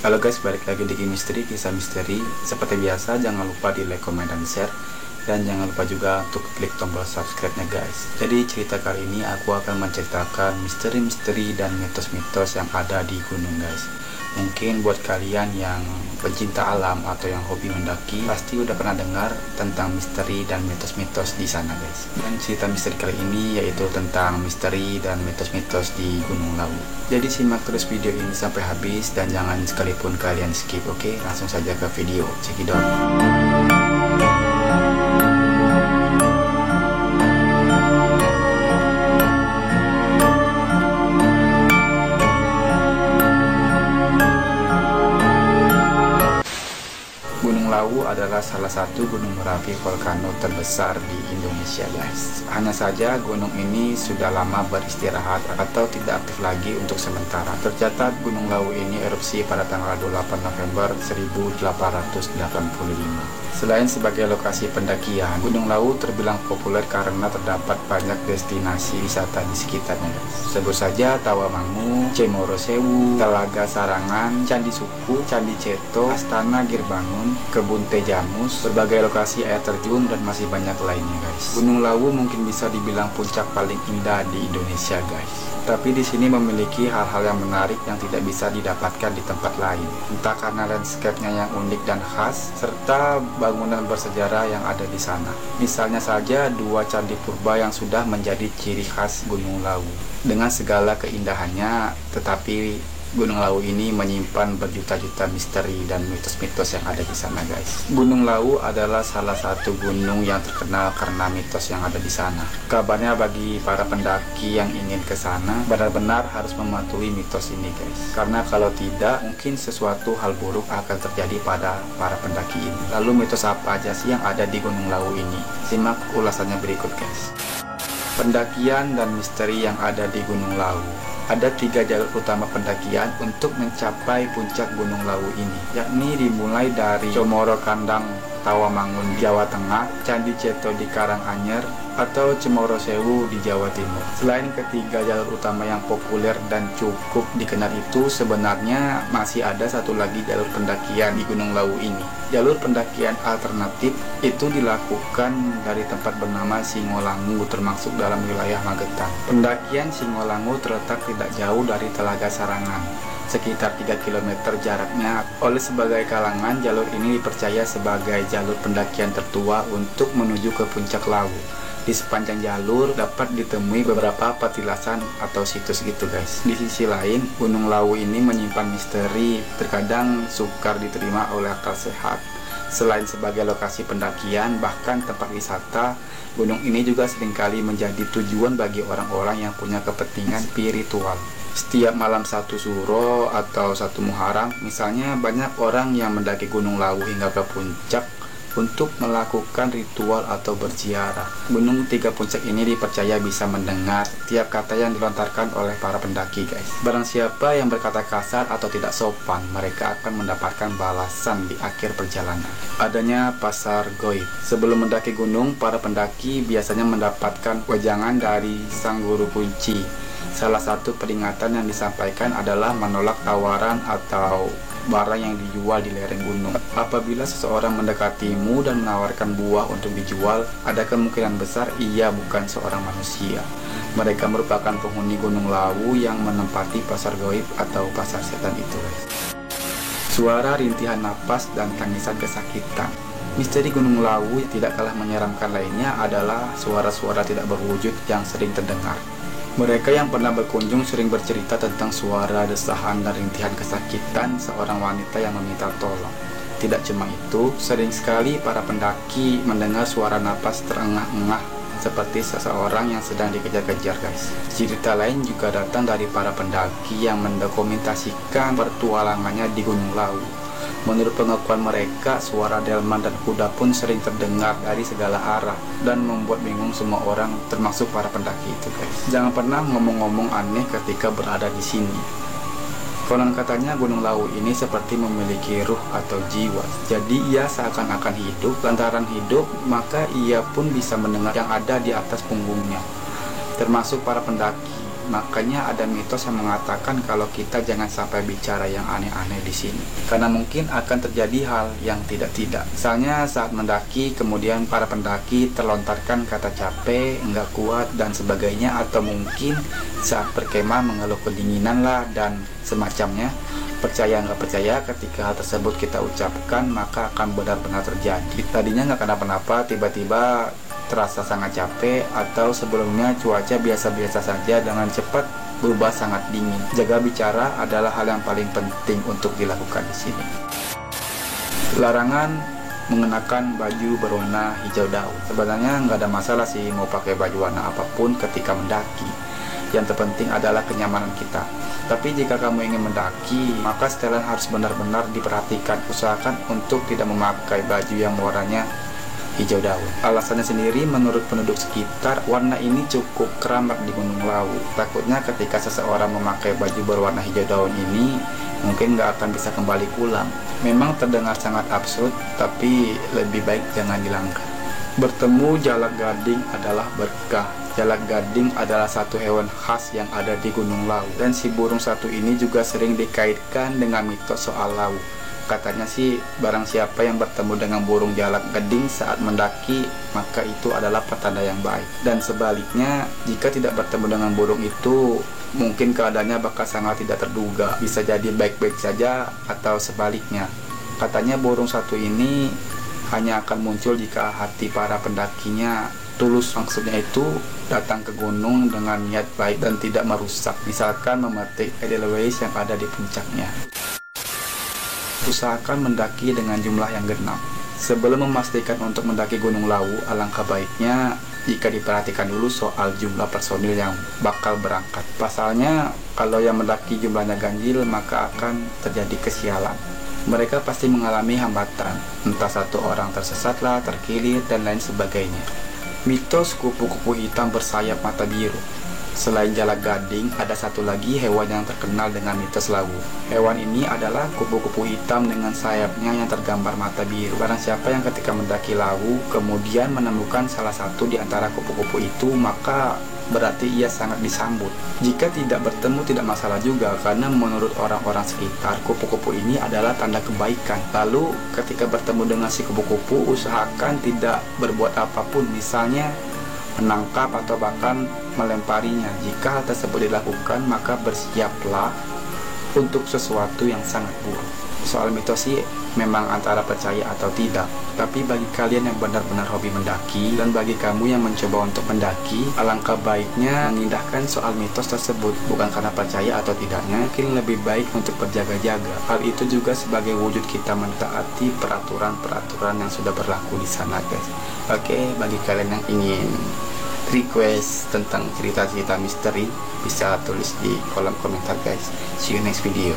Halo guys, balik lagi di Game Misteri, kisah misteri. Seperti biasa, jangan lupa di like, comment, dan share. Dan jangan lupa juga untuk klik tombol subscribe-nya guys. Jadi cerita kali ini aku akan menceritakan misteri-misteri dan mitos-mitos yang ada di gunung guys. Mungkin buat kalian yang pencinta alam atau yang hobi mendaki, pasti udah pernah dengar tentang misteri dan mitos-mitos di sana guys. Dan cerita misteri kali ini yaitu tentang misteri dan mitos-mitos di Gunung Lawu. Jadi simak terus video ini sampai habis dan jangan sekalipun kalian skip, oke? Langsung saja ke video, cekidot. Gunung Lawu adalah salah satu gunung berapi volcano terbesar di Indonesia guys. Hanya saja gunung ini sudah lama beristirahat atau tidak aktif lagi untuk sementara. Tercatat Gunung Lawu ini erupsi pada tanggal 28 November 1885. Selain sebagai lokasi pendakian, Gunung Lawu terbilang populer karena terdapat banyak destinasi wisata di sekitarnya guys. Sebut saja Tawamangu, Cemoro Sewu, Telaga Sarangan, Candi Suku, Candi Ceto, Astana Girbangun, Kebun Teh Jamus, berbagai lokasi air terjun, dan masih banyak lainnya guys. Gunung Lawu mungkin bisa dibilang puncak paling indah di Indonesia guys. Tapi di sini memiliki hal-hal yang menarik yang tidak bisa didapatkan di tempat lain. Entah karena landscape-nya yang unik dan khas, serta bangunan bersejarah yang ada di sana. Misalnya saja dua candi purba yang sudah menjadi ciri khas Gunung Lawu. Dengan segala keindahannya, tetapi Gunung Lawu ini menyimpan berjuta-juta misteri dan mitos-mitos yang ada di sana guys. Gunung Lawu adalah salah satu gunung yang terkenal karena mitos yang ada di sana. Kabarnya bagi para pendaki yang ingin ke sana benar-benar harus mematuhi mitos ini guys. Karena kalau tidak, mungkin sesuatu hal buruk akan terjadi pada para pendaki ini. Lalu mitos apa aja sih yang ada di Gunung Lawu ini? Simak ulasannya berikut guys. Pendakian dan misteri yang ada di Gunung Lawu. Ada 3 jalur utama pendakian untuk mencapai puncak Gunung Lawu ini, yakni dimulai dari Comoro Kandang, Tawamangun, Jawa Tengah, Candi Ceto di Karanganyar, atau Cemoro Sewu di Jawa Timur. Selain ketiga jalur utama yang populer dan cukup dikenal itu, sebenarnya masih ada satu lagi jalur pendakian di Gunung Lawu ini. Jalur pendakian alternatif itu dilakukan dari tempat bernama Singolangu, termasuk dalam wilayah Magetan. Pendakian Singolangu terletak tidak jauh dari Telaga Sarangan, sekitar 3 km jaraknya. Oleh sebagai kalangan, jalur ini dipercaya sebagai jalur pendakian tertua untuk menuju ke puncak Lawu. Di sepanjang jalur dapat ditemui beberapa petilasan atau situs gitu guys. Di sisi lain, Gunung Lawu ini menyimpan misteri, terkadang sukar diterima oleh akal sehat. Selain sebagai lokasi pendakian, bahkan tempat wisata, gunung ini juga seringkali menjadi tujuan bagi orang-orang yang punya kepentingan spiritual. Setiap malam 1 Suro atau 1 Muharram, misalnya, banyak orang yang mendaki Gunung Lawu hingga ke puncak untuk melakukan ritual atau berziarah. Gunung 3 puncak ini dipercaya bisa mendengar tiap kata yang dilontarkan oleh para pendaki guys. Barang siapa yang berkata kasar atau tidak sopan, mereka akan mendapatkan balasan di akhir perjalanan. Adanya pasar goib. Sebelum mendaki gunung, para pendaki biasanya mendapatkan wejangan dari sang guru kunci. Salah satu peringatan yang disampaikan adalah menolak tawaran atau barang yang dijual di lereng gunung. Apabila seseorang mendekatimu dan menawarkan buah untuk dijual, ada kemungkinan besar ia bukan seorang manusia. Mereka merupakan penghuni Gunung Lawu yang menempati pasar goib atau pasar setan itu guys. Suara rintihan napas dan tangisan kesakitan. Misteri Gunung Lawu yang tidak kalah menyeramkan lainnya adalah suara-suara tidak berwujud yang sering terdengar. Mereka yang pernah berkunjung sering bercerita tentang suara desahan dan rintihan kesakitan seorang wanita yang meminta tolong. Tidak cuma itu, sering sekali para pendaki mendengar suara napas terengah-engah seperti seseorang yang sedang dikejar-kejar guys. Cerita lain juga datang dari para pendaki yang mendokumentasikan petualangannya di Gunung Lawu. Menurut pengakuan mereka, suara delman dan kuda pun sering terdengar dari segala arah dan membuat bingung semua orang, termasuk para pendaki itu guys. Jangan pernah ngomong-ngomong aneh ketika berada di sini. Konon katanya Gunung Lawu ini seperti memiliki ruh atau jiwa. Jadi ia seakan-akan hidup. Lantaran hidup, maka ia pun bisa mendengar yang ada di atas punggungnya, termasuk para pendaki. Makanya ada mitos yang mengatakan kalau kita jangan sampai bicara yang aneh-aneh di sini, karena mungkin akan terjadi hal yang tidak-tidak. Misalnya saat mendaki, kemudian para pendaki terlontarkan kata capek, nggak kuat, dan sebagainya, atau mungkin saat berkemah mengeluh kedinginan lah dan semacamnya. Percaya nggak percaya, ketika hal tersebut kita ucapkan, maka akan benar-benar terjadi. Tadinya nggak kenapa-napa, tiba-tiba terasa sangat capek, atau sebelumnya cuaca biasa-biasa saja dengan cepat berubah sangat dingin. Jaga bicara adalah hal yang paling penting untuk dilakukan di sini. Larangan mengenakan baju berwarna hijau daun. Sebenarnya nggak ada masalah sih mau pakai baju warna apapun ketika mendaki. Yang terpenting adalah kenyamanan kita. Tapi jika kamu ingin mendaki, maka setelan harus benar-benar diperhatikan. Usahakan untuk tidak memakai baju yang warnanya hijau daun. Alasannya sendiri, menurut penduduk sekitar, warna ini cukup keramat di Gunung Lawu. Takutnya ketika seseorang memakai baju berwarna hijau daun ini, mungkin nggak akan bisa kembali pulang. Memang terdengar sangat absurd, tapi lebih baik jangan dilanggar. Bertemu jalak gading adalah berkah. Jalak gading adalah satu hewan khas yang ada di Gunung Lawu, dan si burung satu ini juga sering dikaitkan dengan mitos soal Lawu. Katanya sih, barang siapa yang bertemu dengan burung jalak gading saat mendaki, maka itu adalah petanda yang baik. Dan sebaliknya, jika tidak bertemu dengan burung itu, mungkin keadaannya bakal sangat tidak terduga. Bisa jadi baik-baik saja, atau sebaliknya. Katanya burung satu ini hanya akan muncul jika hati para pendakinya tulus. Maksudnya itu datang ke gunung dengan niat baik dan tidak merusak, misalkan memetik edelweiss yang ada di puncaknya. Usahakan mendaki dengan jumlah yang genap. Sebelum memastikan untuk mendaki Gunung Lawu, alangkah baiknya jika diperhatikan dulu soal jumlah personil yang bakal berangkat. Pasalnya, kalau yang mendaki jumlahnya ganjil, maka akan terjadi kesialan. Mereka pasti mengalami hambatan, entah satu orang tersesatlah, terkilir, dan lain sebagainya. Mitos kupu-kupu hitam bersayap mata biru. Selain jalak gading, ada satu lagi hewan yang terkenal dengan mitos Lawu. Hewan ini adalah kupu-kupu hitam dengan sayapnya yang tergambar mata biru. Barang siapa yang ketika mendaki Lawu kemudian menemukan salah satu di antara kupu-kupu itu, maka berarti ia sangat disambut. Jika tidak bertemu tidak masalah juga, karena menurut orang-orang sekitar, kupu-kupu ini adalah tanda kebaikan. Lalu ketika bertemu dengan si kupu-kupu, usahakan tidak berbuat apapun, misalnya menangkap atau bahkan melemparinya. Jika hal tersebut dilakukan, maka bersiaplah untuk sesuatu yang sangat buruk. Soal mitos sih memang antara percaya atau tidak, tapi bagi kalian yang benar-benar hobi mendaki, dan bagi kamu yang mencoba untuk mendaki, alangkah baiknya mengindahkan soal mitos tersebut. Bukan karena percaya atau tidaknya, mungkin lebih baik untuk berjaga-jaga. Hal itu juga sebagai wujud kita mentaati peraturan-peraturan yang sudah berlaku di sana, guys. Oke, bagi kalian yang ingin request tentang cerita-cerita misteri, bisa tulis di kolom komentar, guys. See you next video.